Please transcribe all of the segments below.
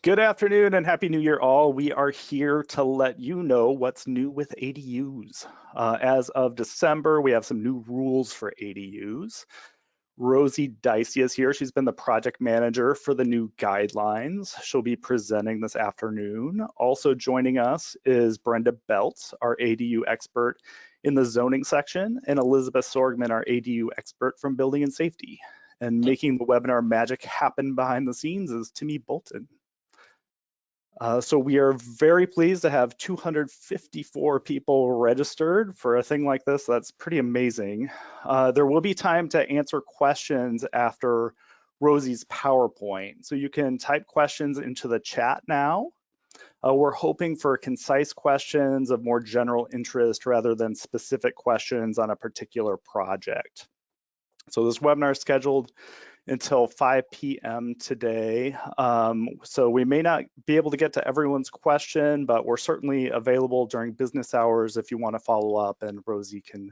Good afternoon and Happy New Year all. We are here to let you know what's new with ADUs. As of December, we have some new rules for ADUs. Rosie Dicey is here. She's been the project manager for the new guidelines. She'll be presenting this afternoon. Also joining us is Brenda Beltz, our ADU expert in the zoning section, and Elizabeth Sorgman, our ADU expert from building and safety. And making the webinar magic happen behind the scenes is Timmy Bolton. So we are very pleased to have 254 people registered for a thing like this. That's pretty amazing. There will be time to answer questions after Rosie's PowerPoint. So you can type questions into the chat now. We're hoping for concise questions of more general interest rather than specific questions on a particular project. So this webinar is scheduled until 5 p.m. today. So we may not be able to get to everyone's question, but we're certainly available during business hours if you want to follow up, and Rosie can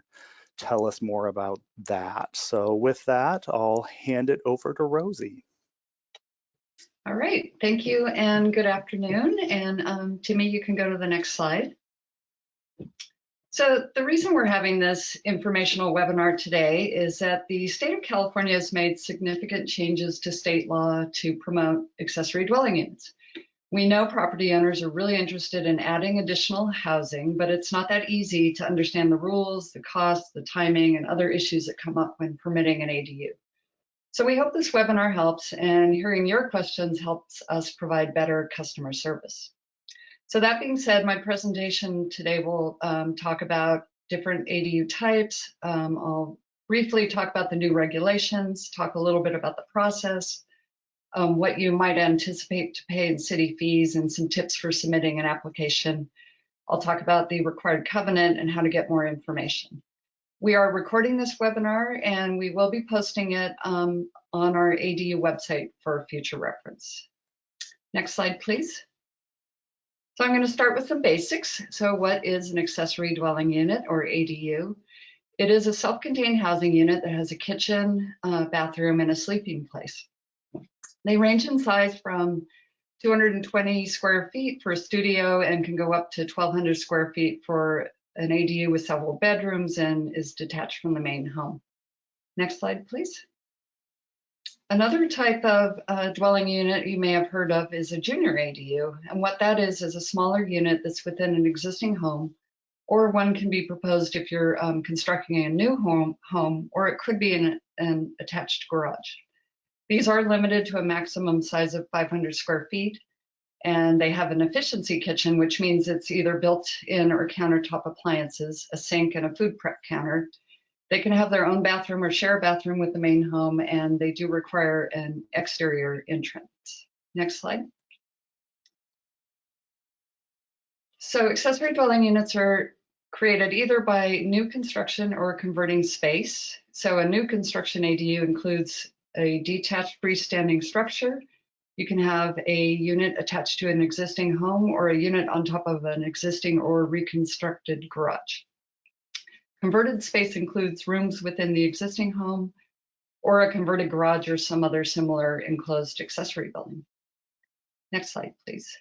tell us more about that. So with that, I'll hand it over to Rosie. All right, thank you and good afternoon. And Timmy, you can go to the next slide. So the reason we're having this informational webinar today is that the state of California has made significant changes to state law to promote accessory dwelling units. We know property owners are really interested in adding additional housing, but it's not that easy to understand the rules, the costs, the timing, and other issues that come up when permitting an ADU. So we hope this webinar helps, and hearing your questions helps us provide better customer service. So that being said, my presentation today will talk about different ADU types. I'll briefly talk about the new regulations, talk a little bit about the process, what you might anticipate to pay in city fees, and some tips for submitting an application. I'll talk about the required covenant and how to get more information. We are recording this webinar and we will be posting it on our ADU website for future reference. Next slide, please. So I'm going to start with some basics. So what is an accessory dwelling unit, or ADU? It is a self-contained housing unit that has a kitchen, bathroom, and a sleeping place. They range in size from 220 square feet for a studio and can go up to 1,200 square feet for an ADU with several bedrooms and is detached from the main home. Next slide, please. Another type of dwelling unit you may have heard of is a junior ADU. And what that is a smaller unit that's within an existing home, or one can be proposed if you're constructing a new home, or it could be an attached garage. These are limited to a maximum size of 500 square feet, and they have an efficiency kitchen, which means it's either built-in or countertop appliances, a sink, and a food prep counter. They can have their own bathroom or share a bathroom with the main home, and they do require an exterior entrance. Next slide. So accessory dwelling units are created either by new construction or converting space. So a new construction ADU includes a detached freestanding structure. You can have a unit attached to an existing home or a unit on top of an existing or reconstructed garage. Converted space includes rooms within the existing home or a converted garage or some other similar enclosed accessory building. Next slide, please.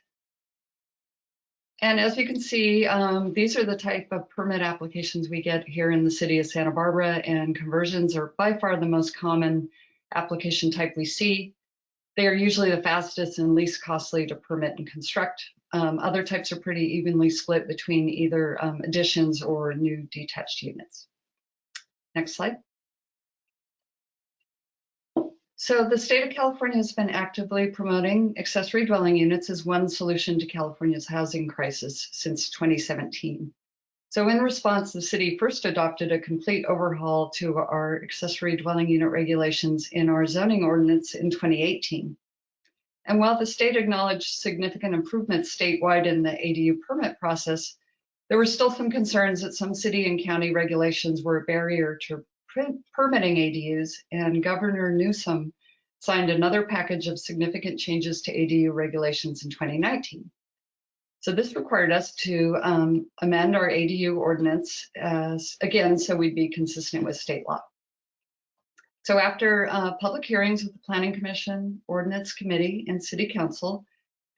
And as you can see, these are the type of permit applications we get here in the city of Santa Barbara, and conversions are by far the most common application type we see. They are usually the fastest and least costly to permit and construct. Other types are pretty evenly split between either additions or new detached units. Next slide. So the state of California has been actively promoting accessory dwelling units as one solution to California's housing crisis since 2017. So in response, the city first adopted a complete overhaul to our accessory dwelling unit regulations in our zoning ordinance in 2018. And while the state acknowledged significant improvements statewide in the ADU permit process, there were still some concerns that some city and county regulations were a barrier to permitting ADUs, and Governor Newsom signed another package of significant changes to ADU regulations in 2019. So this required us to amend our ADU ordinance again, so we'd be consistent with state law. So after public hearings with the Planning Commission, Ordinance Committee, and City Council,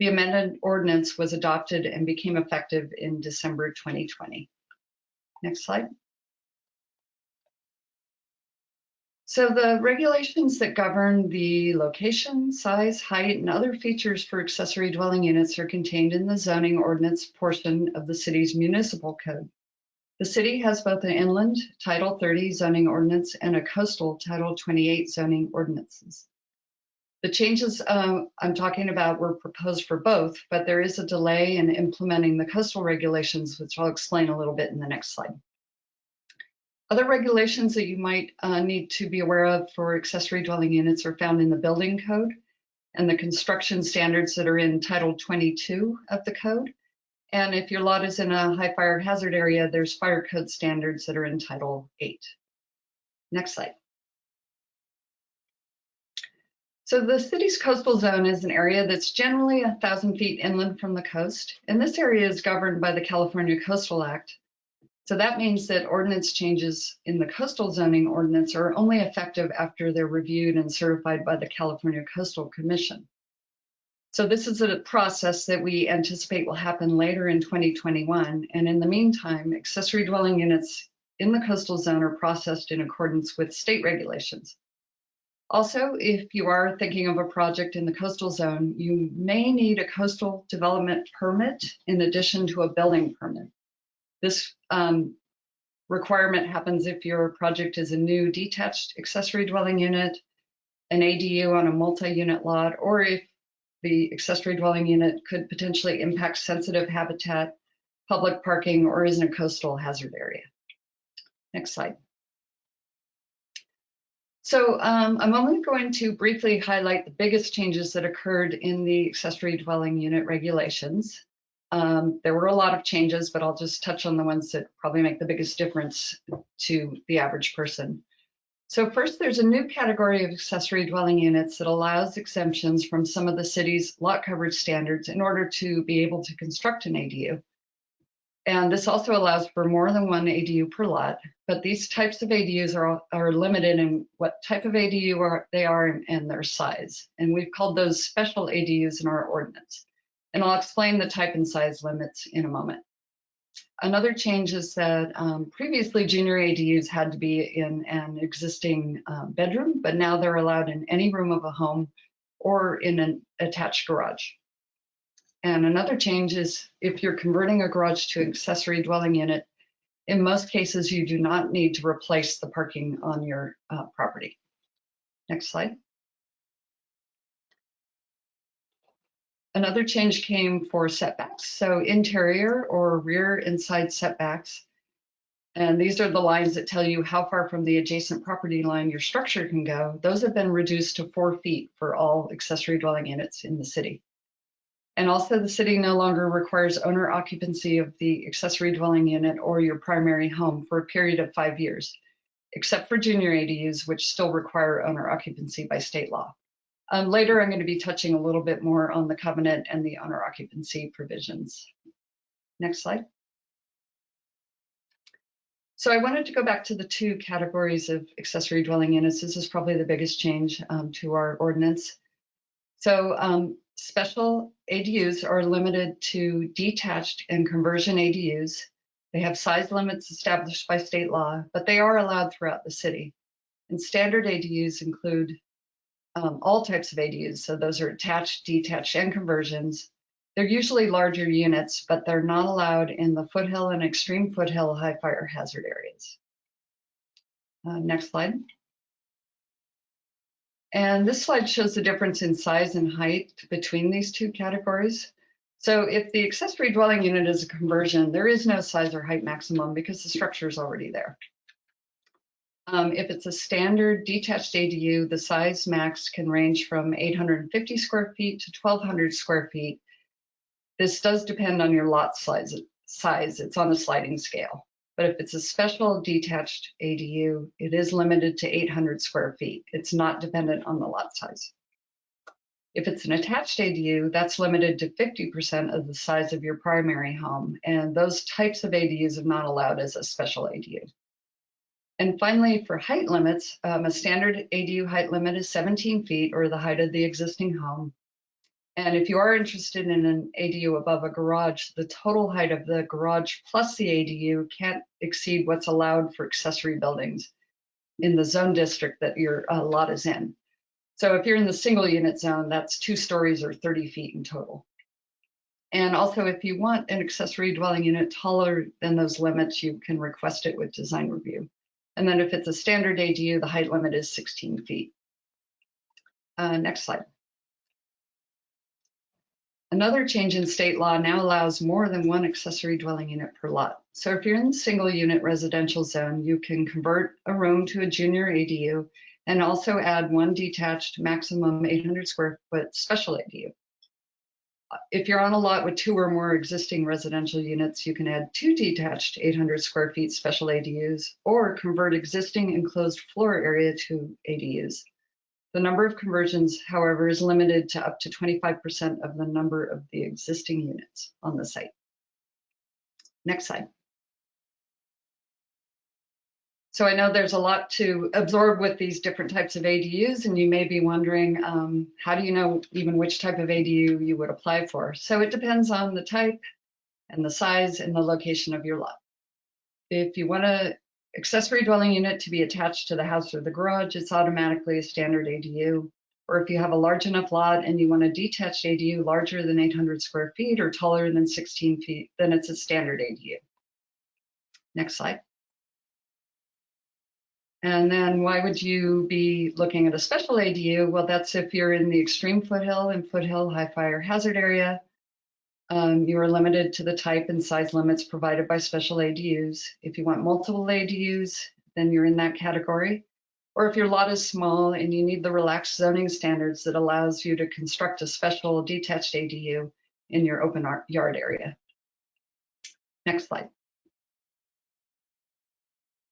The amended ordinance was adopted and became effective in December 2020. Next slide. So the regulations that govern the location, size, height, and other features for accessory dwelling units are contained in the zoning ordinance portion of the city's municipal code. The city has both an inland Title 30 zoning ordinance and a coastal Title 28 zoning ordinances. The changes I'm talking about were proposed for both, but there is a delay in implementing the coastal regulations, which I'll explain a little bit in the next slide. Other regulations that you might need to be aware of for accessory dwelling units are found in the building code and the construction standards that are in Title 22 of the code. And if your lot is in a high fire hazard area, there's fire code standards that are in Title 8. Next slide. So the city's coastal zone is an area that's generally 1,000 feet inland from the coast. And this area is governed by the California Coastal Act. So that means that ordinance changes in the coastal zoning ordinance are only effective after they're reviewed and certified by the California Coastal Commission. So this is a process that we anticipate will happen later in 2021. And in the meantime, accessory dwelling units in the coastal zone are processed in accordance with state regulations. Also, if you are thinking of a project in the coastal zone, you may need a coastal development permit in addition to a building permit. This requirement happens if your project is a new detached accessory dwelling unit, an ADU on a multi-unit lot, or if the accessory dwelling unit could potentially impact sensitive habitat, public parking, or is in a coastal hazard area. Next slide. So I'm only going to briefly highlight the biggest changes that occurred in the accessory dwelling unit regulations. There were a lot of changes, but I'll just touch on the ones that probably make the biggest difference to the average person. So first, there's a new category of accessory dwelling units that allows exemptions from some of the city's lot coverage standards in order to be able to construct an ADU. And this also allows for more than one ADU per lot, but these types of ADUs are limited in what type of ADU they are and their size. And we've called those special ADUs in our ordinance. And I'll explain the type and size limits in a moment. Another change is that previously junior ADUs had to be in an existing bedroom, but now they're allowed in any room of a home or in an attached garage. And another change is if you're converting a garage to an accessory dwelling unit, in most cases, you do not need to replace the parking on your property. Next slide. Another change came for setbacks. So interior or rear and side setbacks. And these are the lines that tell you how far from the adjacent property line your structure can go. Those have been reduced to 4 feet for all accessory dwelling units in the city. And also the city no longer requires owner occupancy of the accessory dwelling unit or your primary home for a period of 5 years, except for junior ADUs, which still require owner occupancy by state law. Later, I'm going to be touching a little bit more on the covenant and the owner occupancy provisions. Next slide. So I wanted to go back to the two categories of accessory dwelling units. This is probably the biggest change to our ordinance. So special ADUs are limited to detached and conversion ADUs. They have size limits established by state law, but they are allowed throughout the city. And standard ADUs include all types of ADUs. So those are attached, detached, and conversions. They're usually larger units, but they're not allowed in the foothill and extreme foothill high fire hazard areas. Next slide. And this slide shows the difference in size and height between these two categories. So if the accessory dwelling unit is a conversion, there is no size or height maximum because the structure is already there. If it's a standard detached ADU, the size max can range from 850 square feet to 1,200 square feet. This does depend on your lot size. It's on a sliding scale. But if it's a special detached ADU, it is limited to 800 square feet. It's not dependent on the lot size. If it's an attached ADU, that's limited to 50% of the size of your primary home. And those types of ADUs are not allowed as a special ADU. And finally, for height limits, a standard ADU height limit is 17 feet or the height of the existing home. And if you are interested in an ADU above a garage, the total height of the garage plus the ADU can't exceed what's allowed for accessory buildings in the zone district that your lot is in. So if you're in the single unit zone, that's 2 stories or 30 feet in total. And also, if you want an accessory dwelling unit taller than those limits, you can request it with design review. And then if it's a standard ADU, the height limit is 16 feet. Next slide. Another change in state law now allows more than 1 accessory dwelling unit per lot. So if you're in the single unit residential zone, you can convert a room to a junior ADU and also add 1 detached maximum 800 square foot special ADU. If you're on a lot with 2 or more existing residential units, you can add 2 detached 800 square feet special ADUs or convert existing enclosed floor area to ADUs. The number of conversions, however, is limited to up to 25% of the number of the existing units on the site. Next slide. So I know there's a lot to absorb with these different types of ADUs, and you may be wondering, how do you know even which type of ADU you would apply for? So it depends on the type and the size and the location of your lot. If you want an accessory dwelling unit to be attached to the house or the garage, it's automatically a standard ADU. Or if you have a large enough lot and you want a detached ADU larger than 800 square feet or taller than 16 feet, then it's a standard ADU. Next slide. And then why would you be looking at a special ADU? Well, that's if you're in the extreme foothill and foothill high fire hazard area. You are limited to the type and size limits provided by special ADUs. If you want multiple ADUs, then you're in that category. Or if your lot is small and you need the relaxed zoning standards that allows you to construct a special detached ADU in your open yard area. Next slide.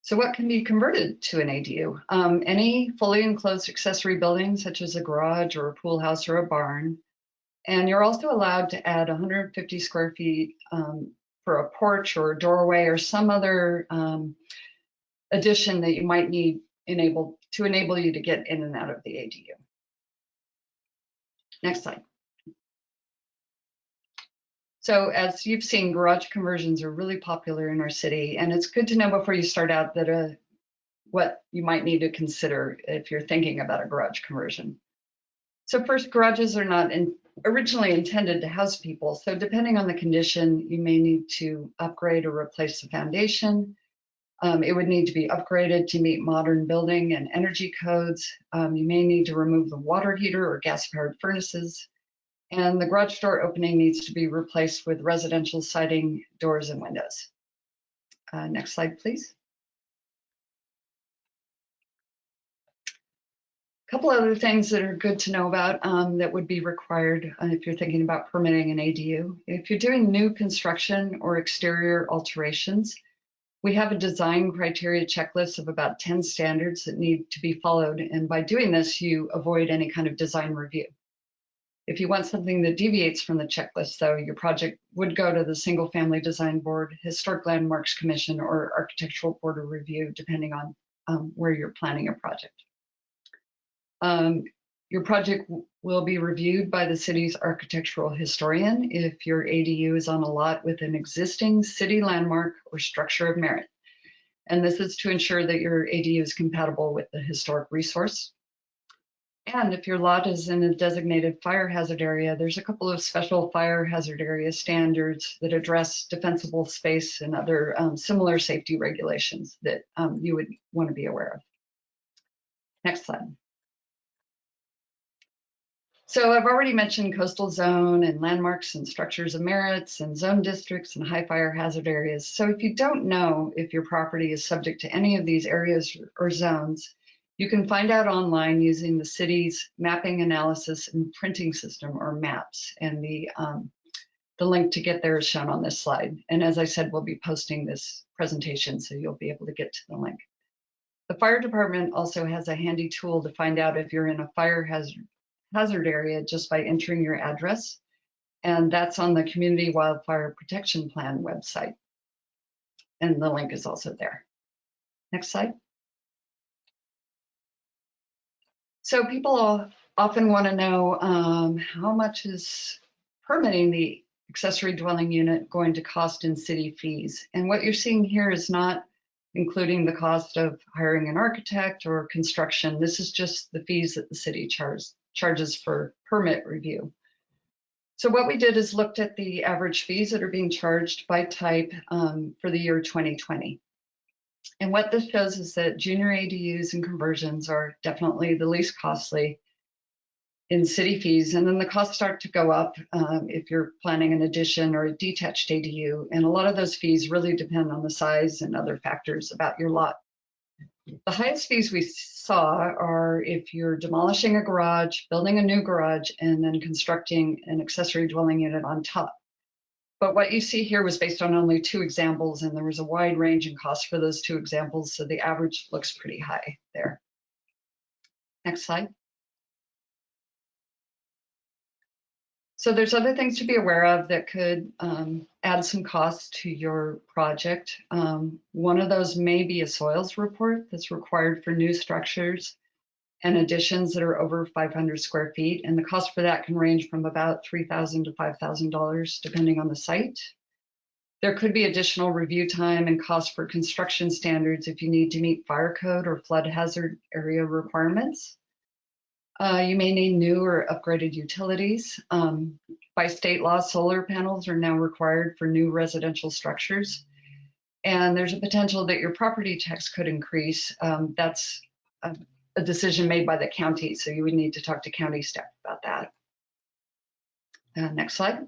So what can be converted to an ADU? Any fully enclosed accessory building, such as a garage or a pool house or a barn. And you're also allowed to add 150 square feet for a porch or a doorway or some other addition that you might need to enable you to get in and out of the ADU. Next slide. So as you've seen, garage conversions are really popular in our city, and it's good to know before you start out that what you might need to consider if you're thinking about a garage conversion. So first, garages are not originally intended to house people. So depending on the condition, you may need to upgrade or replace the foundation. It would need to be upgraded to meet modern building and energy codes. You may need to remove the water heater or gas-powered furnaces. And the garage door opening needs to be replaced with residential siding, doors, and windows. Next slide, please. A couple other things that are good to know about that would be required if you're thinking about permitting an ADU. If you're doing new construction or exterior alterations, we have a design criteria checklist of about 10 standards that need to be followed. And by doing this, you avoid any kind of design review. If you want something that deviates from the checklist, though, your project would go to the Single Family Design Board, Historic Landmarks Commission, or Architectural Board of Review, depending on where you're planning a project. Your project will be reviewed by the city's architectural historian if your ADU is on a lot with an existing city landmark or structure of merit. And this is to ensure that your ADU is compatible with the historic resource. And if your lot is in a designated fire hazard area, there's a couple of special fire hazard area standards that address defensible space and other similar safety regulations that you would want to be aware of. Next slide. So I've already mentioned coastal zone and landmarks and structures of merits and zone districts and high fire hazard areas. So if you don't know if your property is subject to any of these areas or zones, you can find out online using the city's mapping analysis and printing system, or MAPS. And the link to get there is shown on this slide. And as I said, we'll be posting this presentation, so you'll be able to get to the link. The fire department also has a handy tool to find out if you're in a fire hazard area just by entering your address. And that's on the Community Wildfire Protection Plan website. And the link is also there. Next slide. So people often want to know how much is permitting the accessory dwelling unit going to cost in city fees. And what you're seeing here is not including the cost of hiring an architect or construction. This is just the fees that the city charges for permit review. So what we did is looked at the average fees that are being charged by type for the year 2020. And what this shows is that junior ADUs and conversions are definitely the least costly in city fees. And then the costs start to go up if you're planning an addition or a detached ADU. And a lot of those fees really depend on the size and other factors about your lot. The highest fees we saw are if you're demolishing a garage, building a new garage, and then constructing an accessory dwelling unit on top. But what you see here was based on only 2 examples, and there was a wide range in cost for those 2 examples, so the average looks pretty high there. Next slide. So there's other things to be aware of that could add some costs to your project. One of those may be a soils report that's required for new structures and additions that are over 500 square feet. And the cost for that can range from about $3,000 to $5,000, depending on the site. There could be additional review time and cost for construction standards if you need to meet fire code or flood hazard area requirements. You may need new or upgraded utilities. By state law, solar panels are now required for new residential structures. And there's a potential that your property tax could increase. That's a decision made by the county, so you would need to talk to county staff about that. Next slide.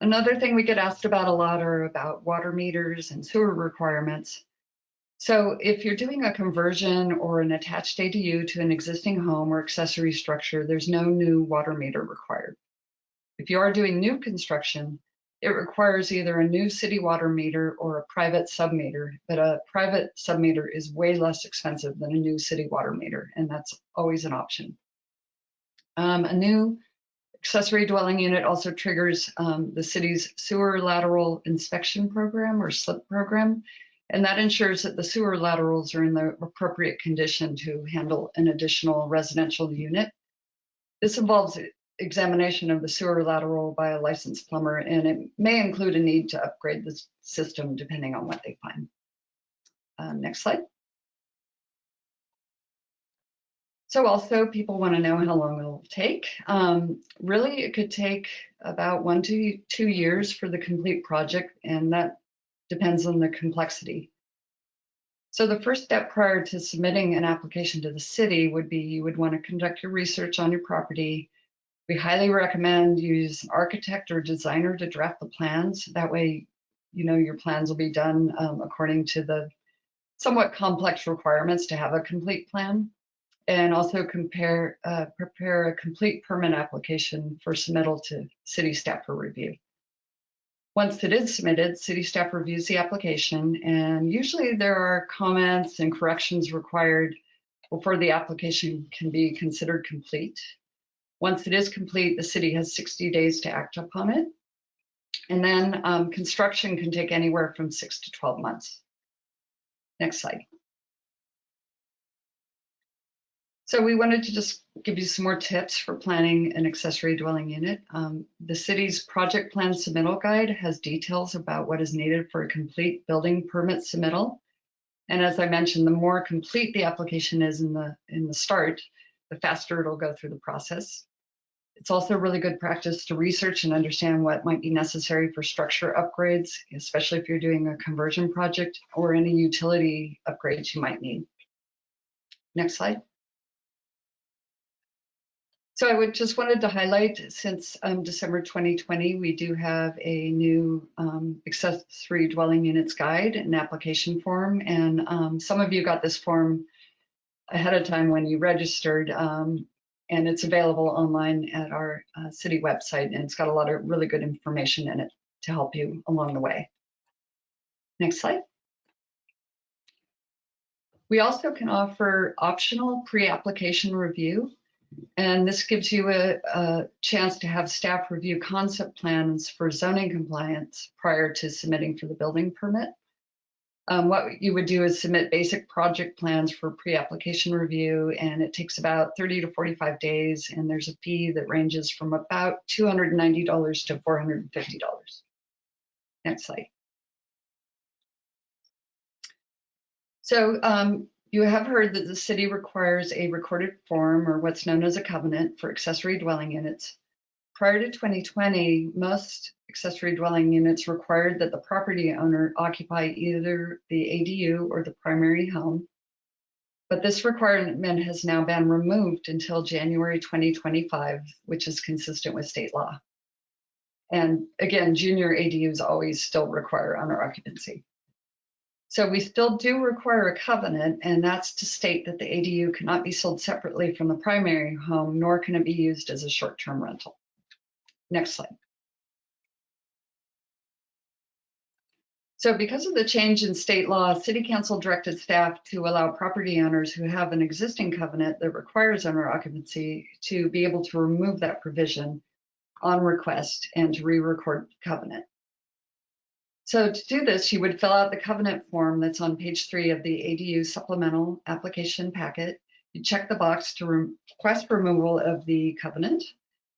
Another thing we get asked about a lot are about water meters and sewer requirements. So if you're doing a conversion or an attached ADU to an existing home or accessory structure, there's no new water meter required. If you are doing new construction, it requires either a new city water meter or a private submeter, but a private submeter is way less expensive than a new city water meter, and that's always an option. A new accessory dwelling unit also triggers the city's sewer lateral inspection program or SLIP program. And that ensures that the sewer laterals are in the appropriate condition to handle an additional residential unit. This involves examination of the sewer lateral by a licensed plumber, and it may include a need to upgrade the system depending on what they find. Next slide. So also people want to know how long it'll take. Really, it could take about 1 to 2 years for the complete project, and that depends on the complexity. So the first step prior to submitting an application to the city would be you would want to conduct your research on your property. We highly recommend you use an architect or designer to draft the plans. That way, you know, your plans will be done according to the somewhat complex requirements to have a complete plan. And also prepare a complete permit application for submittal to city staff for review. Once it is submitted, city staff reviews the application, and usually there are comments and corrections required before the application can be considered complete. Once it is complete, the city has 60 days to act upon it. And then construction can take anywhere from 6 to 12 months. Next slide. So we wanted to just give you some more tips for planning an accessory dwelling unit. The city's project plan submittal guide has details about what is needed for a complete building permit submittal. And as I mentioned, the more complete the application is in the start, the faster it'll go through the process. It's also really good practice to research and understand what might be necessary for structure upgrades, especially if you're doing a conversion project or any utility upgrades you might need. Next slide. So I would just wanted to highlight, since December 2020, we do have a new accessory dwelling units guide and application form. And some of you got this form ahead of time when you registered, and it's available online at our city website. And it's got a lot of really good information in it to help you along the way. Next slide. We also can offer optional pre-application review. And this gives you a chance to have staff review concept plans for zoning compliance prior to submitting for the building permit. What you would do is submit basic project plans for pre-application review, and it takes about 30 to 45 days, and there's a fee that ranges from about $290 to $450. Next slide. So you have heard that the city requires a recorded form, or what's known as a covenant, for accessory dwelling units. Prior to 2020, most accessory dwelling units required that the property owner occupy either the ADU or the primary home. But this requirement has now been removed until January 2025, which is consistent with state law. And again, junior ADUs always still require owner occupancy. So we still do require a covenant, and that's to state that the ADU cannot be sold separately from the primary home, nor can it be used as a short-term rental. Next slide. So because of the change in state law, City Council directed staff to allow property owners who have an existing covenant that requires owner occupancy to be able to remove that provision on request and to re-record the covenant. So to do this, you would fill out the covenant form that's on page 3 of the ADU supplemental application packet. You check the box to request removal of the covenant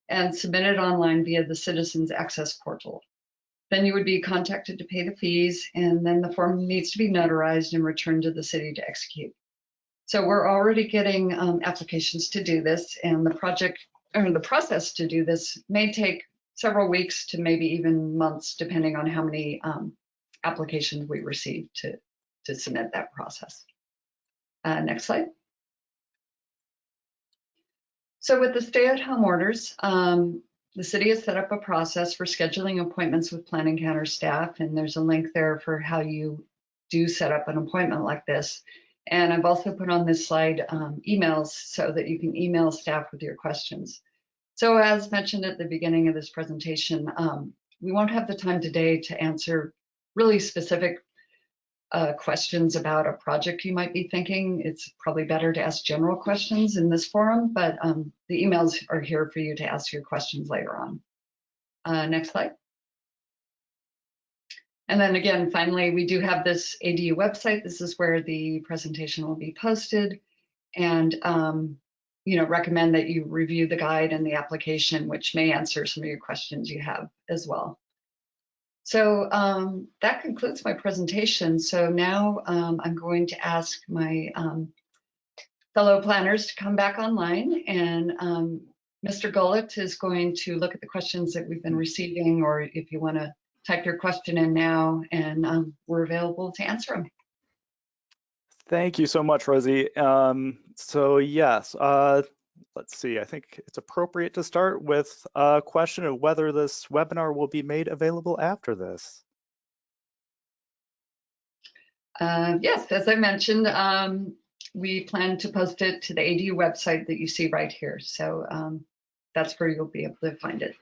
and submit it online via the Citizens Access portal. Then you would be contacted to pay the fees, and then the form needs to be notarized and returned to the city to execute. So we're already getting applications to do this, and the process to do this may take several weeks to maybe even months, depending on how many applications we receive to submit that process. Next slide. So with the stay-at-home orders, the city has set up a process for scheduling appointments with planning counter staff, and there's a link there for how you do set up an appointment like this. And I've also put on this slide emails so that you can email staff with your questions. So as mentioned at the beginning of this presentation, we won't have the time today to answer really specific questions about a project you might be thinking. It's probably better to ask general questions in this forum, but the emails are here for you to ask your questions later on. Next slide. And then again, finally, we do have this ADU website. This is where the presentation will be posted, and recommend that you review the guide and the application, which may answer some of your questions you have as well. So that concludes my presentation. So now I'm going to ask my fellow planners to come back online, and Mr. Gullett is going to look at the questions that we've been receiving, or if you want to type your question in now, and we're available to answer them. Thank you so much, Rosie. So yes, let's see, I think it's appropriate to start with a question of whether this webinar will be made available after this. Yes, as I mentioned, we plan to post it to the ADU website that you see right here. So that's where you'll be able to find it.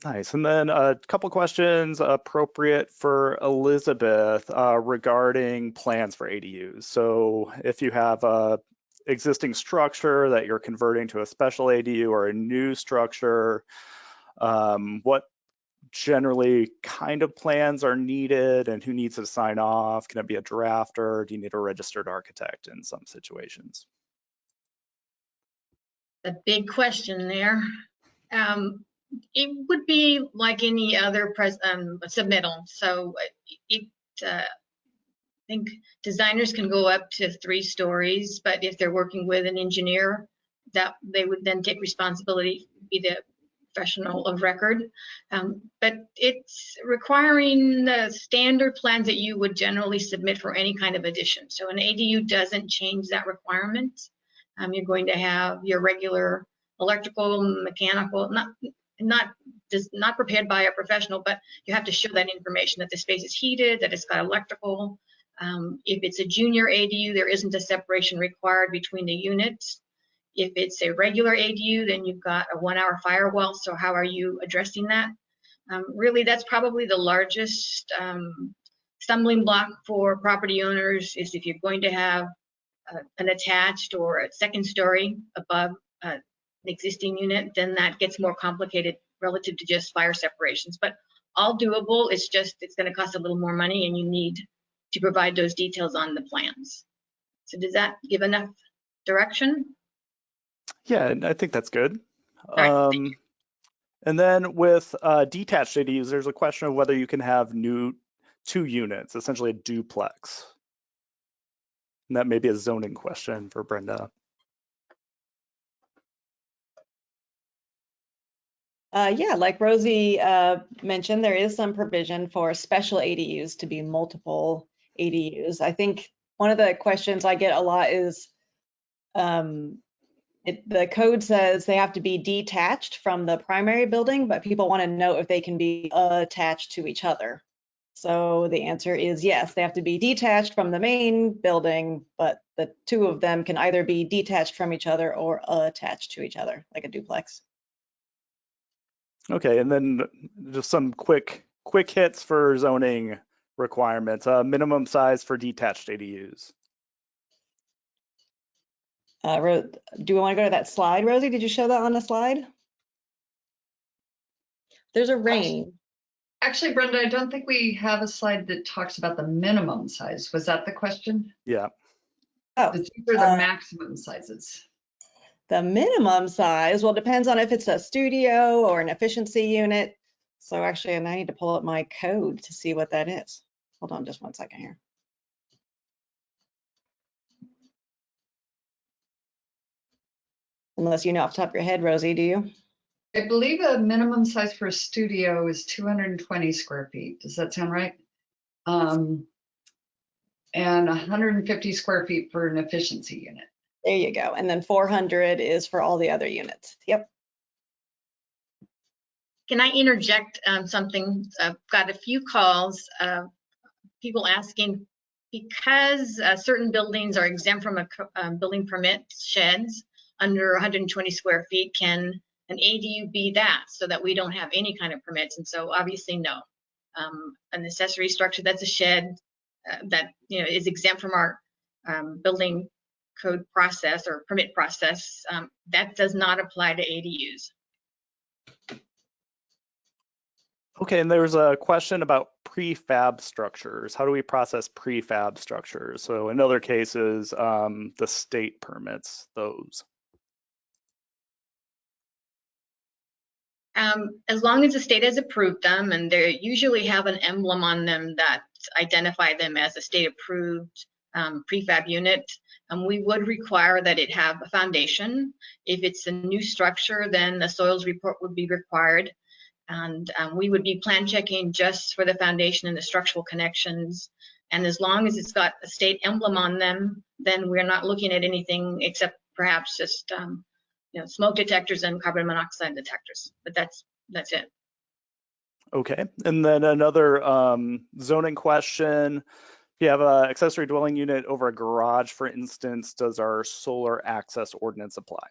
Nice. And then a couple questions appropriate for Elizabeth regarding plans for ADUs. So if you have a existing structure that you're converting to a special ADU or a new structure, what generally kind of plans are needed and who needs to sign off? Can it be a drafter? Do you need a registered architect in some situations? A big question there. It would be like any other submittal. So I think designers can go up to 3 stories, but if they're working with an engineer, that they would then take responsibility, be the professional of record. But it's requiring the standard plans that you would generally submit for any kind of addition. So an ADU doesn't change that requirement. You're going to have your regular electrical, mechanical, not prepared by a professional, but you have to show that information, that the space is heated, that it's got electrical. If it's a junior ADU, there isn't a separation required between the units. If it's a regular ADU, then you've got a 1-hour firewall. So how are you addressing that? Really, that's probably the largest stumbling block for property owners, is if you're going to have an attached or a second story above an existing unit, then that gets more complicated relative to just fire separations. But all doable. It's just, it's going to cost a little more money, and you need to provide those details on the plans. So does that give enough direction? Yeah, I think that's good. All right, thank you. And then with detached ADUs, there's a question of whether you can have 2 units, essentially a duplex. And that may be a zoning question for Brenda. Yeah, like Rosie mentioned, there is some provision for special ADUs to be multiple ADUs. I think one of the questions I get a lot is the code says they have to be detached from the primary building, but people want to know if they can be attached to each other. So the answer is yes, they have to be detached from the main building, but the 2 of them can either be detached from each other or attached to each other, like a duplex. Okay, and then just some quick hits for zoning requirements. Minimum size for detached ADUs. Do we want to go to that slide, Rosie? Did you show that on the slide? There's a range. Actually, Brenda, I don't think we have a slide that talks about the minimum size. Was that the question? Yeah. Oh, These are the maximum sizes. the minimum size, well, depends on if it's a studio or an efficiency unit. So actually, and I need to pull up my code to see what that is. Hold on just 1 second here. Unless you know off the top of your head, Rosie, do you? I believe a minimum size for a studio is 220 square feet. Does that sound right? And 150 square feet for an efficiency unit. There you go. And then 400 is for all the other units. Yep. Can I interject something? I've got a few calls, people asking, because certain buildings are exempt from a building permit, sheds under 120 square feet, can an ADU be that, so that we don't have any kind of permits? And so obviously no. An accessory structure that's a shed that is exempt from our building code process or permit process, that does not apply to ADUs. Okay, and there's a question about prefab structures. How do we process prefab structures? So in other cases, the state permits those. As long as the state has approved them, and they usually have an emblem on them that identify them as a state approved prefab unit, we would require that it have a foundation. If it's a new structure, then the soils report would be required. And we would be plan checking just for the foundation and the structural connections. And as long as it's got a state emblem on them, then we're not looking at anything except perhaps just smoke detectors and carbon monoxide detectors. But that's it. Okay, and then another zoning question. If you have an accessory dwelling unit over a garage, for instance, does our solar access ordinance apply?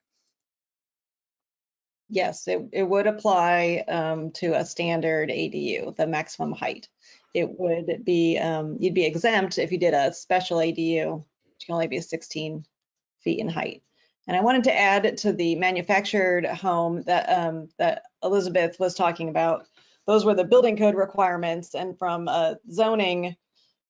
Yes, it would apply to a standard ADU, the maximum height. It would be, you'd be exempt if you did a special ADU, which can only be 16 feet in height. And I wanted to add to the manufactured home that, that Elizabeth was talking about. Those were the building code requirements, and from a zoning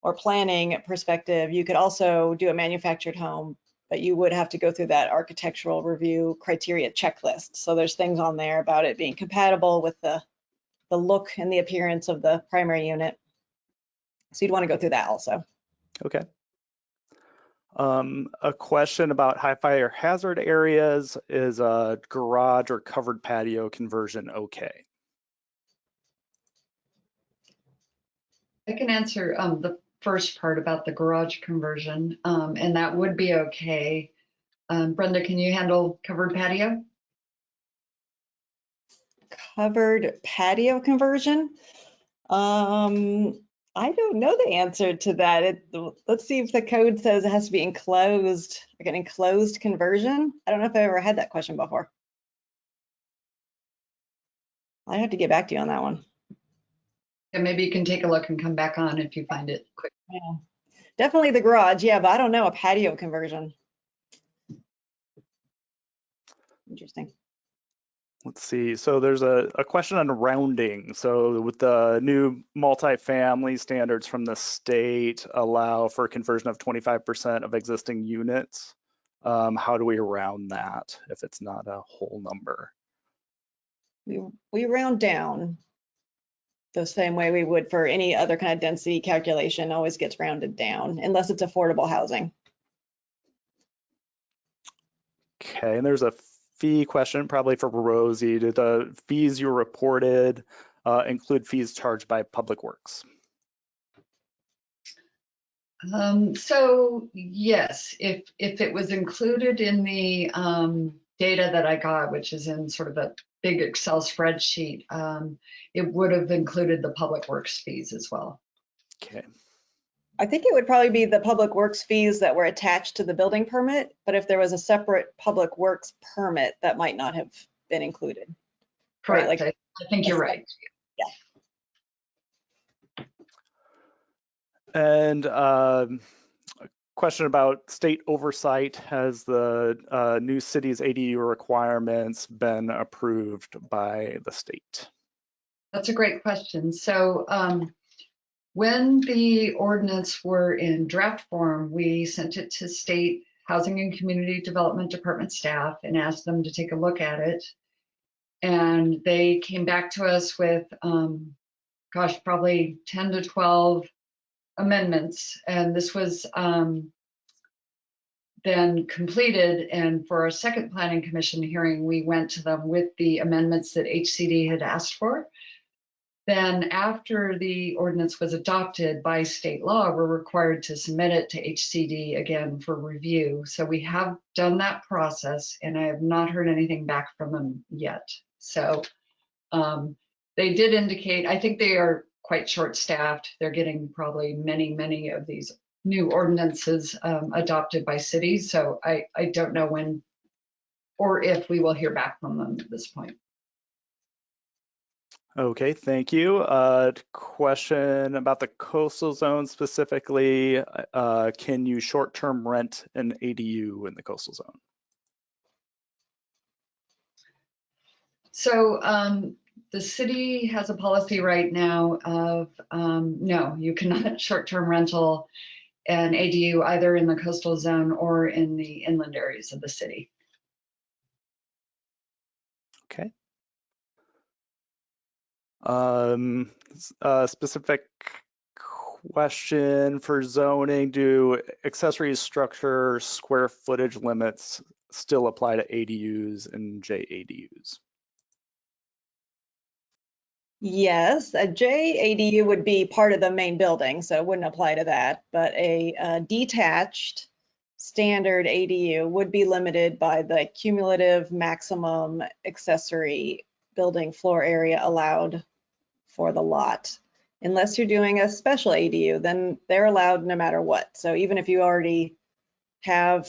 or planning perspective, you could also do a manufactured home, but you would have to go through that architectural review criteria checklist. So there's things on there about it being compatible with the look and the appearance of the primary unit. So you'd want to go through that also. Okay. A question about high fire hazard areas. Is a garage or covered patio conversion okay? I can answer the first part about the garage conversion, and that would be okay. Brenda, can you handle covered patio? Covered patio conversion? I don't know the answer to that. Let's see if the code says it has to be enclosed, like an enclosed conversion. I don't know if I ever had that question before. I have to get back to you on that one. And maybe you can take a look and come back on if you find it quick. Yeah. Definitely the garage, yeah, but I don't know a patio conversion. Interesting. Let's see. So there's a question on rounding. So with the new multifamily standards from the state allow for conversion of 25% of existing units. How do we round that if it's not a whole number? We round down the same way we would for any other kind of density calculation, always gets rounded down unless it's affordable housing. Okay, and there's a fee question probably for Rosie. Did the fees you reported include fees charged by Public Works? So yes, if it was included in the data that I got, which is in sort of a big Excel spreadsheet, it would have included the Public Works fees as well. Okay. I think it would probably be the Public Works fees that were attached to the building permit, but if there was a separate Public Works permit, that might not have been included. Correct. Right, like, I think you're right. And a question about state oversight. Has the new city's ADU requirements been approved by the state? That's a great question. So when the ordinance were in draft form, we sent it to state Housing and Community Development Department staff and asked them to take a look at it. And they came back to us with, gosh, probably 10 to 12 amendments. And this was then completed. And for our second planning commission hearing, we went to them with the amendments that HCD had asked for. Then after the ordinance was adopted by state law, we're required to submit it to HCD again for review. So we have done that process and I have not heard anything back from them yet. So they did indicate, I think they are quite short-staffed. They're getting probably many of these new ordinances adopted by cities. So I don't know when or if we will hear back from them at this point. Okay, thank you. Question about the coastal zone specifically. Can you short-term rent an ADU in the coastal zone? So the city has a policy right now of no, you cannot short-term rental an ADU either in the coastal zone or in the inland areas of the city. Okay. Specific question for zoning, do accessory structure square footage limits still apply to ADUs and JADUs? yes, a JADU would be part of the main building, so it wouldn't apply to that. But a detached standard ADU would be limited by the cumulative maximum accessory building floor area allowed for the lot. Unless you're doing a special ADU, then they're allowed no matter what. So even if you already have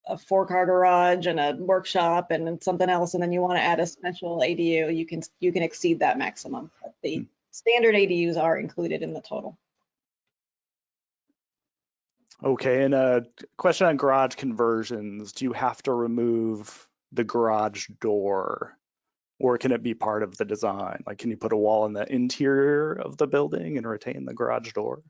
a 4-car garage and a workshop and something else, and then you want to add a special ADU, you can exceed that maximum. But the standard ADUs are included in the total. Okay, and a question on garage conversions. Do you have to remove the garage door, or can it be part of the design? Like, can you put a wall in the interior of the building and retain the garage door?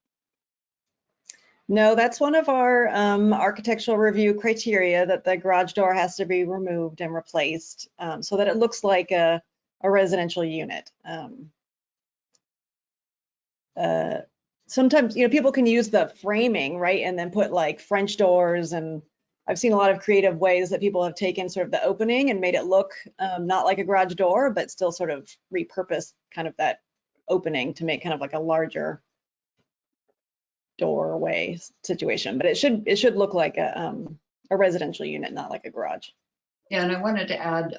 No, that's one of our architectural review criteria, that the garage door has to be removed and replaced so that it looks like a residential unit. Sometimes, people can use the framing, right, and then put like French doors, and I've seen a lot of creative ways that people have taken sort of the opening and made it look not like a garage door, but still sort of repurposed kind of that opening to make kind of like a larger doorway situation. But it should look like a residential unit, not like a garage. Yeah, and I wanted to add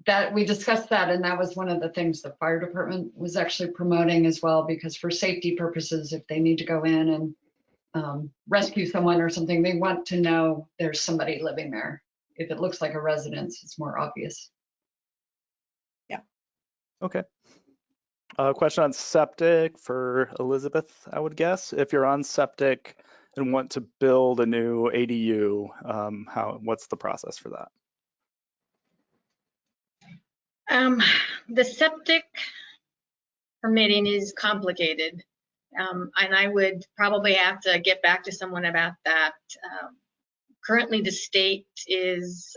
that we discussed that, and that was one of the things the fire department was actually promoting as well, because for safety purposes, if they need to go in and rescue someone or something, they want to know there's somebody living there. If it looks like a residence, it's more obvious. Yeah. Okay. Question on septic for Elizabeth, I would guess. If you're on septic and want to build a new ADU, what's the process for that? The septic permitting is complicated, and I would probably have to get back to someone about that. Currently, the state is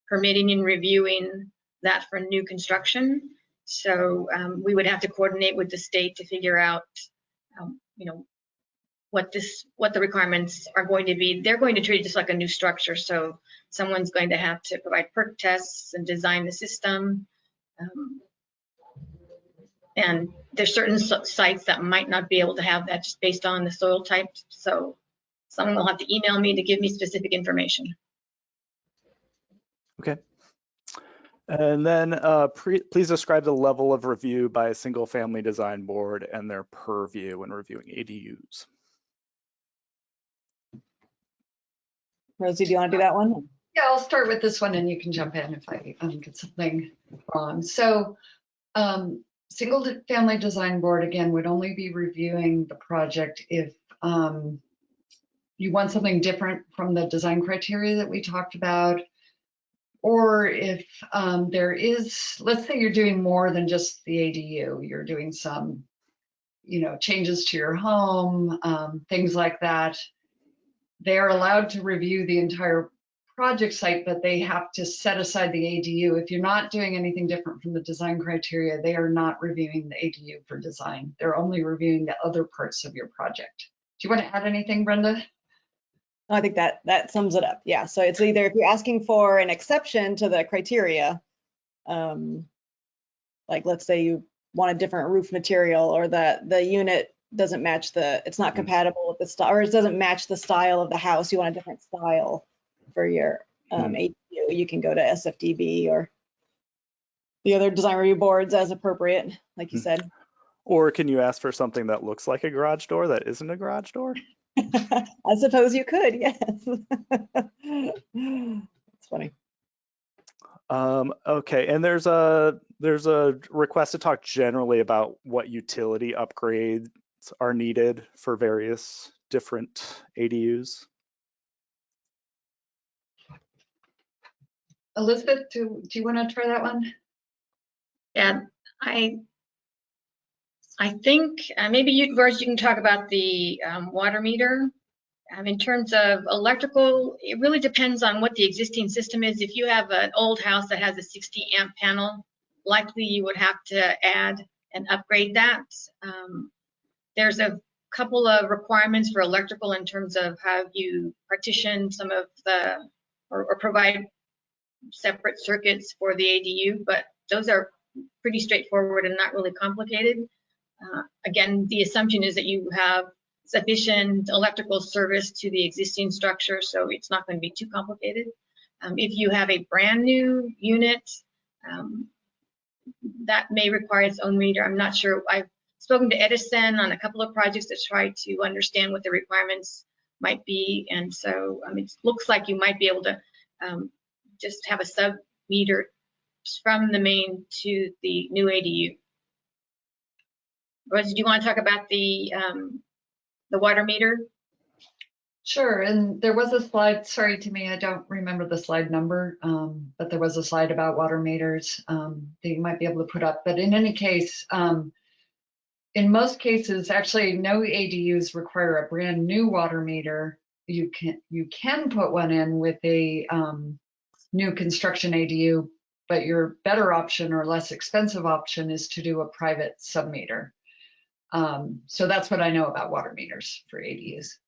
permitting and reviewing that for new construction. So we would have to coordinate with the state to figure out, you know, what the requirements are going to be. They're going to treat it just like a new structure. So someone's going to have to provide perk tests and design the system. And there's certain sites that might not be able to have that just based on the soil type. So someone will have to email me to give me specific information. Okay. And then please describe the level of review by a single family design board and their purview when reviewing ADUs. Rosie, do you want to do that one? Yeah, I'll start with this one and you can jump in if I get something wrong. So single family design board, again, would only be reviewing the project if you want something different from the design criteria that we talked about, or if there is, let's say you're doing more than just the ADU, you're doing some, you know, changes to your home, things like that. They are allowed to review the entire project site, but they have to set aside the ADU. If you're not doing anything different from the design criteria, they are not reviewing the ADU for design. They're only reviewing the other parts of your project. Do you want to add anything, Brenda? I think that sums it up. Yeah, so it's either if you're asking for an exception to the criteria, like let's say you want a different roof material, or that the unit doesn't match it's not compatible with the style, or it doesn't match the style of the house, you want a different style for your ADU, you can go to SFDB or the other design review boards as appropriate, like you said. Or can you ask for something that looks like a garage door that isn't a garage door? I suppose you could, yes. It's funny. Okay, and there's a request to talk generally about what utility upgrades are needed for various different ADUs. Elizabeth, do you want to try that one? Yeah, I think maybe you can talk about the water meter. In terms of electrical, it really depends on what the existing system is. If you have an old house that has a 60 amp panel, likely you would have to add and upgrade that. There's a couple of requirements for electrical in terms of how you partition some of the, or provide separate circuits for the ADU, but those are pretty straightforward and not really complicated. Again, the assumption is that you have sufficient electrical service to the existing structure, so it's not going to be too complicated. If you have a brand new unit, that may require its own meter. I'm not sure. I've spoken to Edison on a couple of projects to try to understand what the requirements might be, and so it looks like you might be able to just have a sub meter from the main to the new ADU. Rosie, do you want to talk about the water meter? Sure, and there was a slide, sorry Timmy, I don't remember the slide number, but there was a slide about water meters that you might be able to put up. But in any case, in most cases, actually no ADUs require a brand new water meter. You can put one in with a new construction ADU, but your better option or less expensive option is to do a private sub-meter. So that's what I know about water meters for ADUs.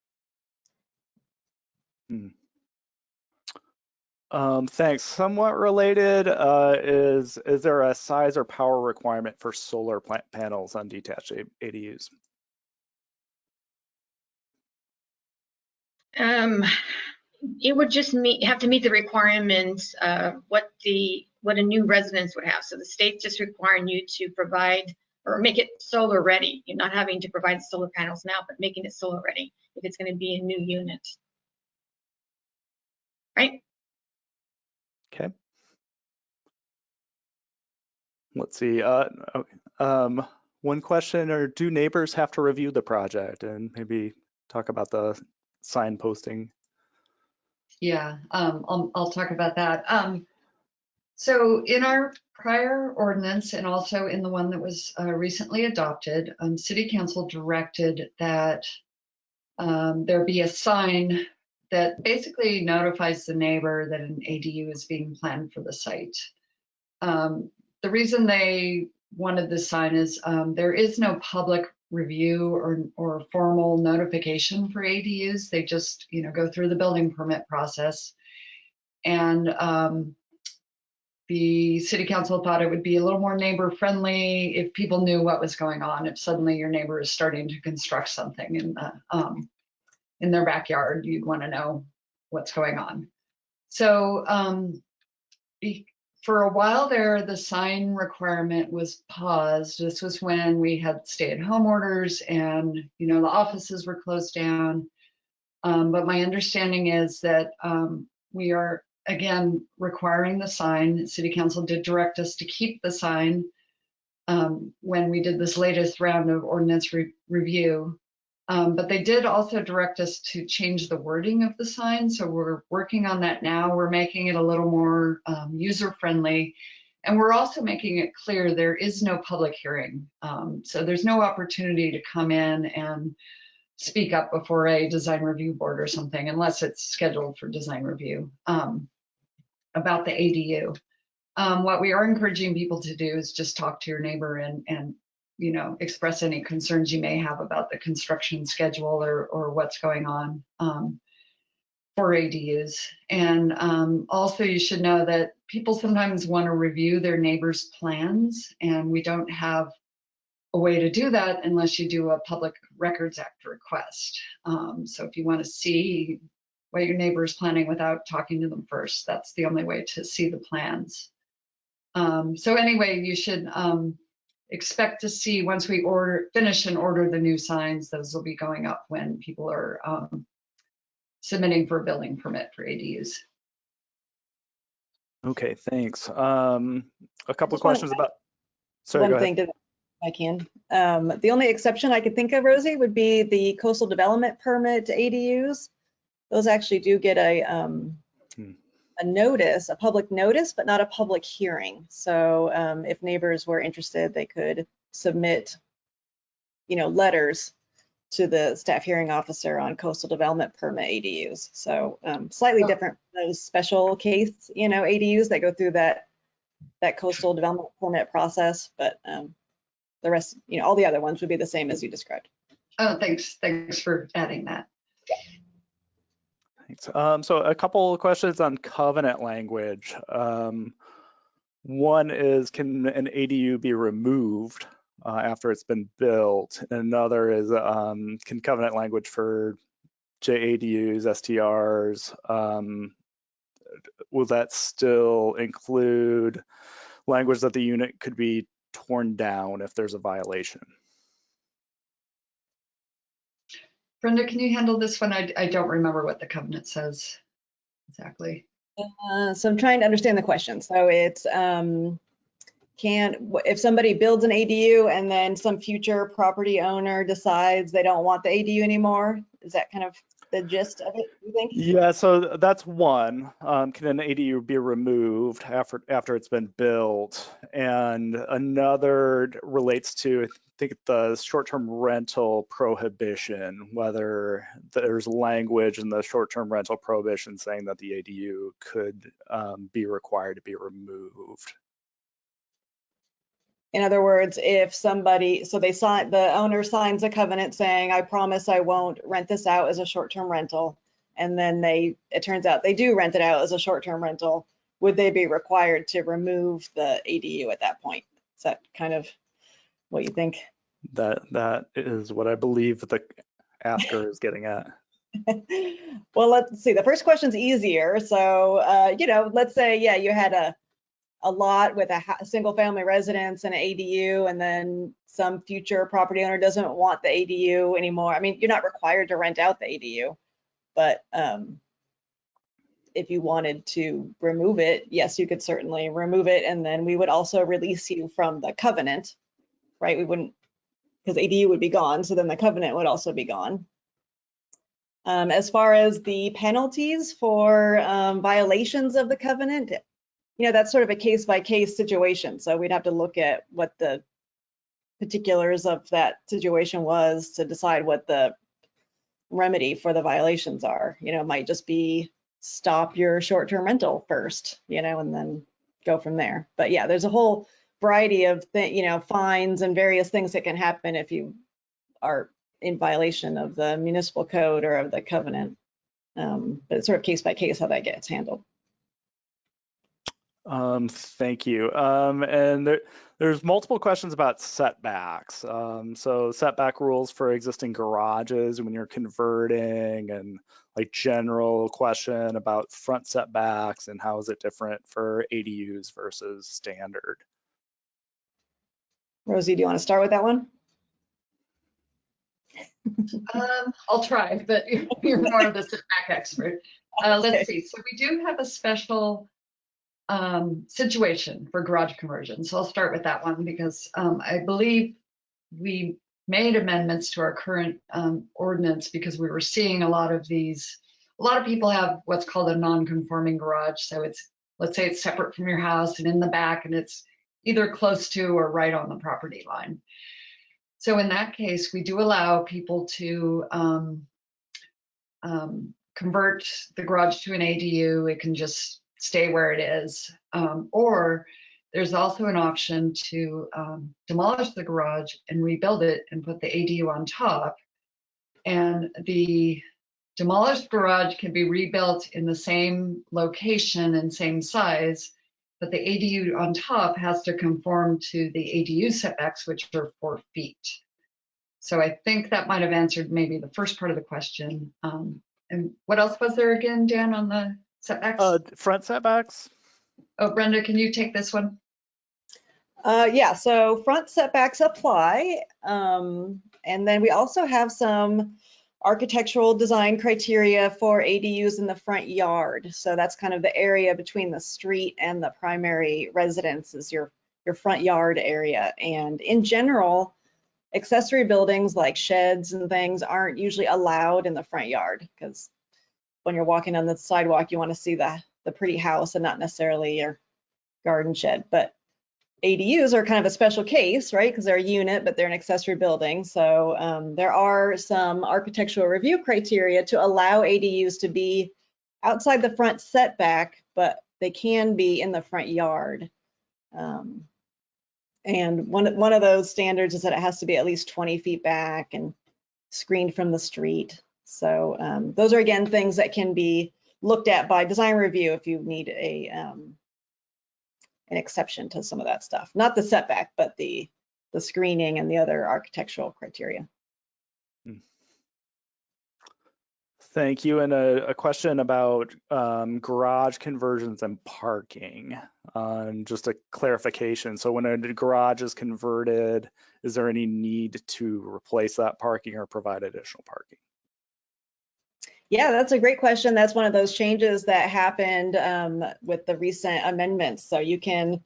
Thanks. Somewhat related, is there a size or power requirement for solar panels on detached ADUs? It would just have to meet the requirements of what a new residence would have. So the state's just requiring you to provide or make it solar ready. You're not having to provide solar panels now, but making it solar ready if it's going to be a new unit. Right? Okay. Let's see. One question, or do neighbors have to review the project, and maybe talk about the sign posting? Yeah, I'll talk about that. So in our prior ordinance and also in the one that was recently adopted, City Council directed that there be a sign that basically notifies the neighbor that an ADU is being planned for the site. The reason they wanted this sign is there is no public review or formal notification for ADUs. They just, go through the building permit process. And the city council thought it would be a little more neighbor friendly if people knew what was going on. If suddenly your neighbor is starting to construct something in their backyard, you'd want to know what's going on. So for a while there, the sign requirement was paused. This was when we had stay-at-home orders and the offices were closed down. But my understanding is that we are again requiring the sign. City Council did direct us to keep the sign when we did this latest round of ordinance review. But they did also direct us to change the wording of the sign. So we're working on that now. We're making it a little more user-friendly. And we're also making it clear there is no public hearing. So there's no opportunity to come in and speak up before a design review board or something, unless it's scheduled for design review about the ADU. What we are encouraging people to do is just talk to your neighbor and express any concerns you may have about the construction schedule or what's going on for ADUs. And also you should know that people sometimes want to review their neighbor's plans, and we don't have a way to do that unless you do a Public Records Act request. So if you want to see what your neighbor is planning without talking to them first, that's the only way to see the plans. So anyway, you should expect to see, once we finish and order the new signs, those will be going up when people are submitting for a building permit for ADUs. Okay, thanks. A couple of questions about. Sorry, one go thing ahead. I can. The only exception I could think of, Rosie, would be the coastal development permit ADUs. Those actually do get a notice, a public notice, but not a public hearing. So if neighbors were interested, they could submit, letters to the staff hearing officer on coastal development permit ADUs. So slightly different, those special case, ADUs that go through that coastal development permit process, but the rest, all the other ones would be the same as you described. Oh, thanks for adding that. Thanks. So a couple of questions on covenant language. One is, can an ADU be removed after it's been built? And another is, can covenant language for JADUs, STRs, will that still include language that the unit could be torn down if there's a violation? Brenda, can you handle this one? I don't remember what the covenant says exactly. So I'm trying to understand the question. So it's if somebody builds an ADU and then some future property owner decides they don't want the ADU anymore, is that kind of the gist of it, you think? Yeah, so that's one. Can an ADU be removed after it's been built? And another relates to, I think, the short-term rental prohibition, whether there's language in the short-term rental prohibition saying that the ADU could be required to be removed. In other words, if somebody, so the owner signs a covenant saying, I promise I won't rent this out as a short-term rental, and then it turns out they do rent it out as a short-term rental, would they be required to remove the ADU at that point? Is that kind of what you think? That is what I believe the asker is getting at. Well, let's see. The first question's easier. So, let's say, yeah, you had a lot with a single family residence and an ADU, and then some future property owner doesn't want the ADU anymore. I mean, you're not required to rent out the ADU, but if you wanted to remove it, yes, you could certainly remove it. And then we would also release you from the covenant, right? We wouldn't, because ADU would be gone. So then the covenant would also be gone. As far as the penalties for violations of the covenant, that's sort of a case by case situation. So we'd have to look at what the particulars of that situation was to decide what the remedy for the violations are. It might just be stop your short-term rental first, and then go from there. But yeah, there's a whole variety of fines and various things that can happen if you are in violation of the municipal code or of the covenant. But it's sort of case by case how that gets handled. Thank you. And there's multiple questions about setbacks. So setback rules for existing garages when you're converting, and like general question about front setbacks and how is it different for ADUs versus standard. Rosie, do you want to start with that one? I'll try, but you're more of the setback expert. Let's see. So we do have a special situation for garage conversion. So I'll start with that one because I believe we made amendments to our current ordinance because we were seeing a lot of people have what's called a non-conforming garage. So let's say it's separate from your house and in the back, and it's either close to or right on the property line. So in that case, we do allow people to convert the garage to an ADU. It can just stay where it is. Or there's also an option to demolish the garage and rebuild it and put the ADU on top. And the demolished garage can be rebuilt in the same location and same size, but the ADU on top has to conform to the ADU setbacks, which are 4 feet. So I think that might have answered maybe the first part of the question. And what else was there again, Dan, on the setbacks? Front setbacks. Oh, Brenda, can you take this one? Yeah, so front setbacks apply. And then we also have some architectural design criteria for ADUs in the front yard. So that's kind of the area between the street and the primary residence is your front yard area. And in general, accessory buildings like sheds and things aren't usually allowed in the front yard because when you're walking on the sidewalk, you want to see the pretty house and not necessarily your garden shed. But ADUs are kind of a special case, right? Because they're a unit, but they're an accessory building. So there are some architectural review criteria to allow ADUs to be outside the front setback, but they can be in the front yard. And one of those standards is that it has to be at least 20 feet back and screened from the street. So those are, again, things that can be looked at by design review if you need an exception to some of that stuff. Not the setback, but the screening and the other architectural criteria. Thank you. And a question about garage conversions and parking. Just a clarification. So when a garage is converted, is there any need to replace that parking or provide additional parking? Yeah, that's a great question. That's one of those changes that happened with the recent amendments. So you can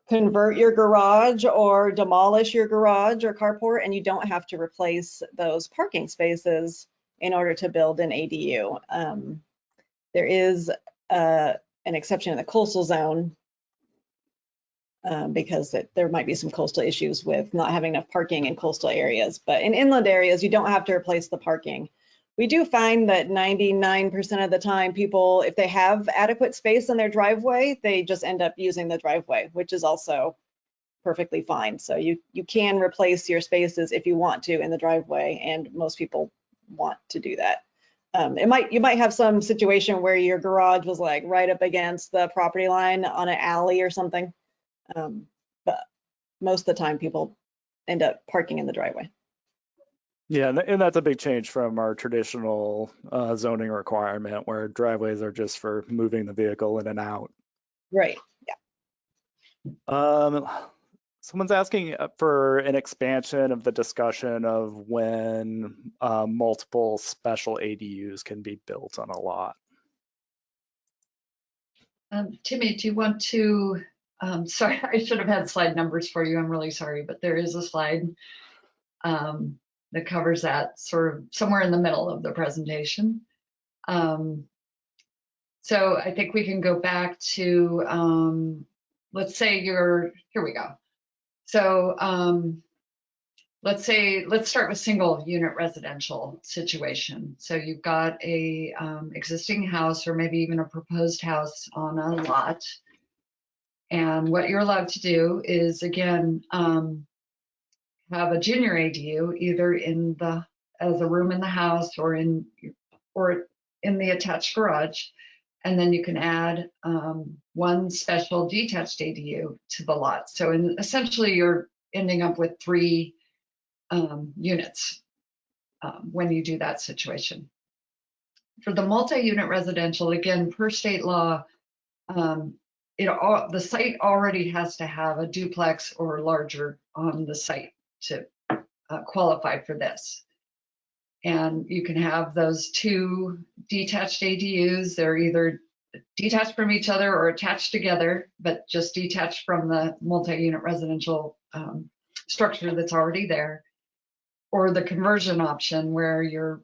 convert your garage or demolish your garage or carport, and you don't have to replace those parking spaces in order to build an ADU. There is an exception in the coastal zone because there might be some coastal issues with not having enough parking in coastal areas. But in inland areas, you don't have to replace the parking. We do find that 99% of the time people, if they have adequate space in their driveway, they just end up using the driveway, which is also perfectly fine. So you can replace your spaces if you want to in the driveway, and most people want to do that. You might have some situation where your garage was like right up against the property line on an alley or something. But most of the time people end up parking in the driveway. Yeah, and that's a big change from our traditional zoning requirement where driveways are just for moving the vehicle in and out. Right, yeah. Someone's asking for an expansion of the discussion of when multiple special ADUs can be built on a lot. Timmy, do you want to, sorry, I should have had slide numbers for you. I'm really sorry, but there is a slide that covers that sort of somewhere in the middle of the presentation. So I think we can go back to, let's say here we go. So let's start with single unit residential situation. So you've got a existing house or maybe even a proposed house on a lot. And what you're allowed to do is, again, have a junior ADU either as a room in the house or in the attached garage. And then you can add one special detached ADU to the lot. So essentially you're ending up with 3 units when you do that situation. For the multi-unit residential, again, per state law, the site already has to have a duplex or larger on the site to qualify for this. And you can have those 2 detached ADUs. They're either detached from each other or attached together, but just detached from the multi-unit residential structure that's already there. Or the conversion option where you're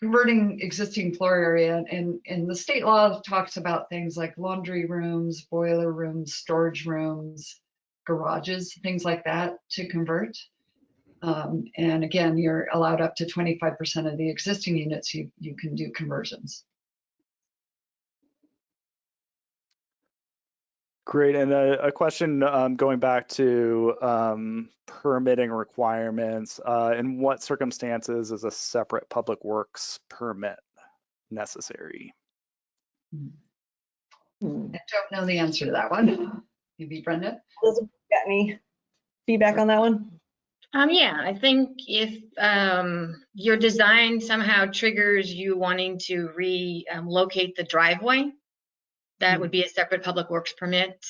converting existing floor area, and the state law talks about things like laundry rooms, boiler rooms, storage rooms, garages, things like that to convert. And again, you're allowed up to 25% of the existing units you can do conversions. Great, and a question going back to permitting requirements. In what circumstances is a separate public works permit necessary? Hmm. I don't know the answer to that one. Maybe Brenda? Elizabeth, got any feedback on that one? Yeah, I think if your design somehow triggers you wanting to relocate the driveway, that would be a separate public works permit.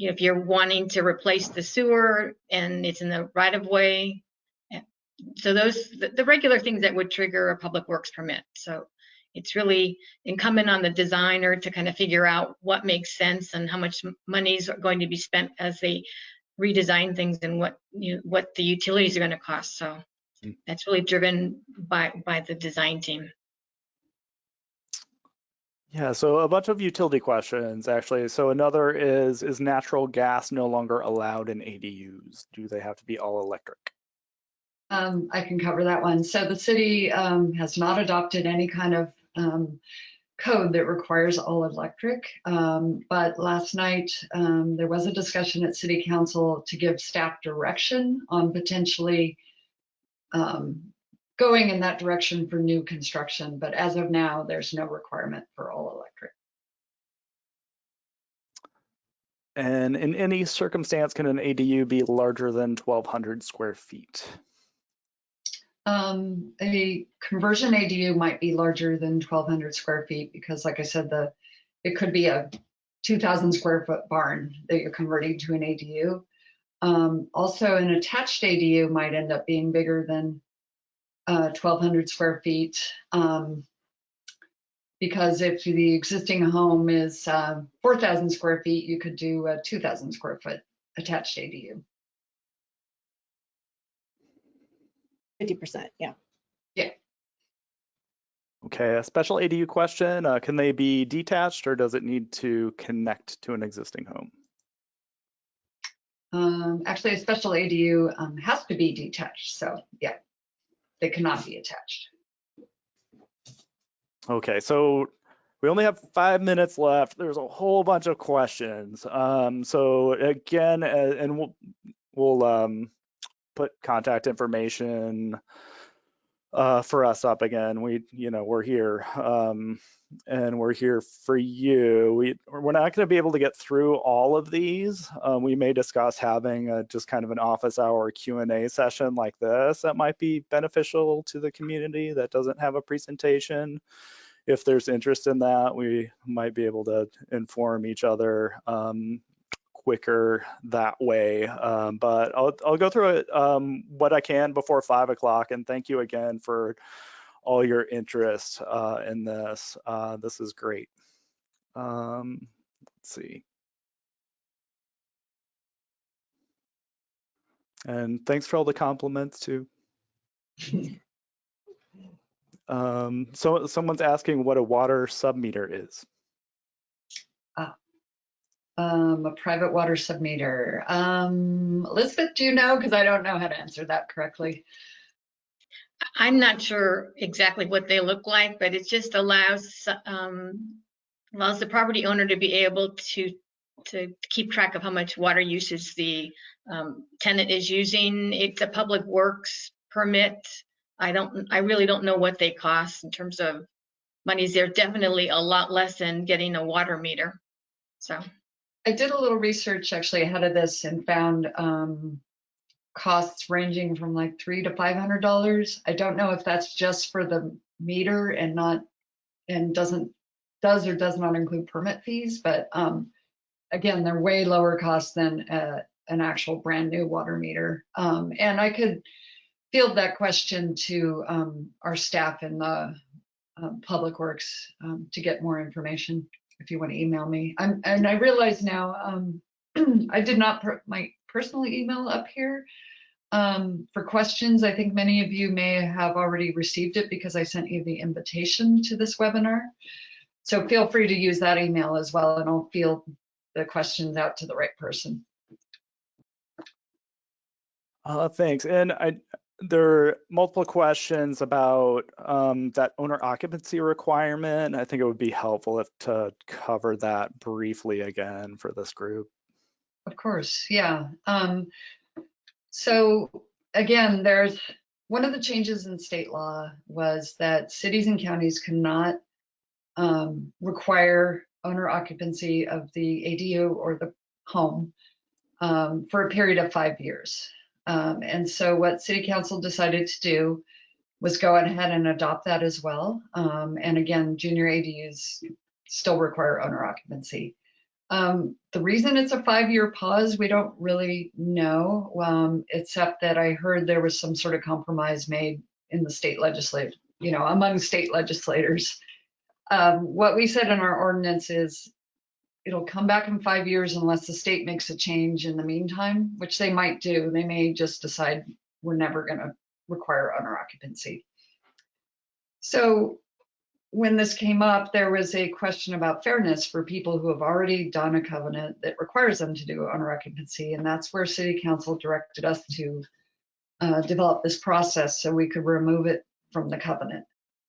If you're wanting to replace the sewer and it's in the right of way, so those the regular things that would trigger a public works permit. So it's really incumbent on the designer to kind of figure out what makes sense and how much money is going to be spent as they redesign things and what the utilities are going to cost. So that's really driven by the design team. Yeah, so a bunch of utility questions actually. So another is natural gas no longer allowed in ADUs? Do they have to be all electric? I can cover that one. So the city has not adopted any kind of code that requires all electric. But last night, there was a discussion at City Council to give staff direction on potentially going in that direction for new construction. But as of now, there's no requirement for all electric. And in any circumstance, can an ADU be larger than 1,200 square feet? A conversion ADU might be larger than 1,200 square feet because, like I said, it could be a 2,000 square foot barn that you're converting to an ADU. Also, an attached ADU might end up being bigger than 1,200 square feet because if the existing home is 4,000 square feet, you could do a 2,000 square foot attached ADU. 50%, yeah. Yeah. Okay, a special ADU question. Can they be detached or does it need to connect to an existing home? Actually, a special ADU has to be detached. So yeah, they cannot be attached. Okay, so we only have 5 minutes left. There's a whole bunch of questions. So again, and we'll put contact information for us up again. We're here, and we're here for you. We're not going to be able to get through all of these. We may discuss having just kind of an office hour Q&A session like this that might be beneficial to the community that doesn't have a presentation. If there's interest in that, we might be able to inform each other quicker that way. But I'll go through it what I can before 5 o'clock. And thank you again for all your interest in this. This is great. Let's see. And thanks for all the compliments too. So someone's asking what a water submeter is. A private water submeter. Elizabeth, do you know? Because I don't know how to answer that correctly. I'm not sure exactly what they look like, but it just allows the property owner to be able to keep track of how much water usage the tenant is using. It's a public works permit. I really don't know what they cost in terms of monies. They're definitely a lot less than getting a water meter. So I did a little research actually ahead of this and found costs ranging from like $300 to $500. I don't know if that's just for the meter and does or does not include permit fees, but again, they're way lower cost than an actual brand new water meter. And I could field that question to our staff in the Public Works to get more information if you want to email me. And I realize now I did not put my personal email up here for questions. I think many of you may have already received it because I sent you the invitation to this webinar. So feel free to use that email as well, and I'll field the questions out to the right person. Thanks. And there are multiple questions about that owner occupancy requirement. I think it would be helpful to cover that briefly again for this group. Of course, yeah. So again, there's one of the changes in state law was that cities and counties cannot require owner occupancy of the ADU or the home for a period of 5 years. And so what City Council decided to do was go ahead and adopt that as well. And again, junior ADUs still require owner occupancy. The reason it's a 5-year pause, we don't really know, except that I heard there was some sort of compromise made in the state legislature, among state legislators. What we said in our ordinance is it'll come back in 5 years unless the state makes a change in the meantime, which they might do. They may just decide we're never going to require owner occupancy. So when this came up, there was a question about fairness for people who have already done a covenant that requires them to do owner occupancy. And that's where City Council directed us to develop this process so we could remove it from the covenant.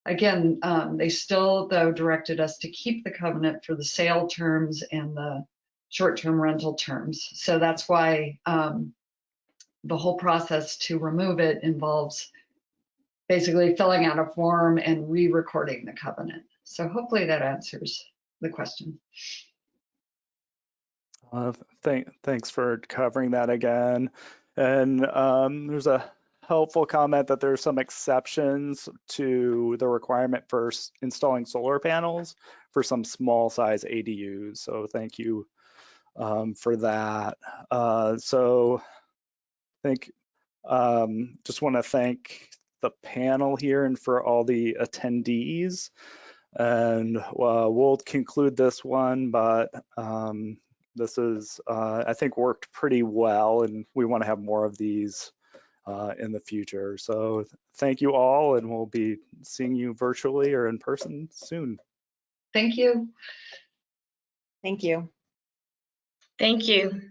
Again, they still, though, directed us to keep the covenant for the sale terms and the short-term rental terms. So that's why the whole process to remove it involves basically filling out a form and re-recording the covenant. So hopefully that answers the question. Thanks for covering that again. And there's a helpful comment that there's some exceptions to the requirement for installing solar panels for some small size ADUs. So thank you for that. So I think just want to thank the panel here and for all the attendees. And we'll conclude this one, but this is, I think, worked pretty well, and we want to have more of these in the future. So thank you all, and we'll be seeing you virtually or in person soon. Thank you. Thank you. thank you.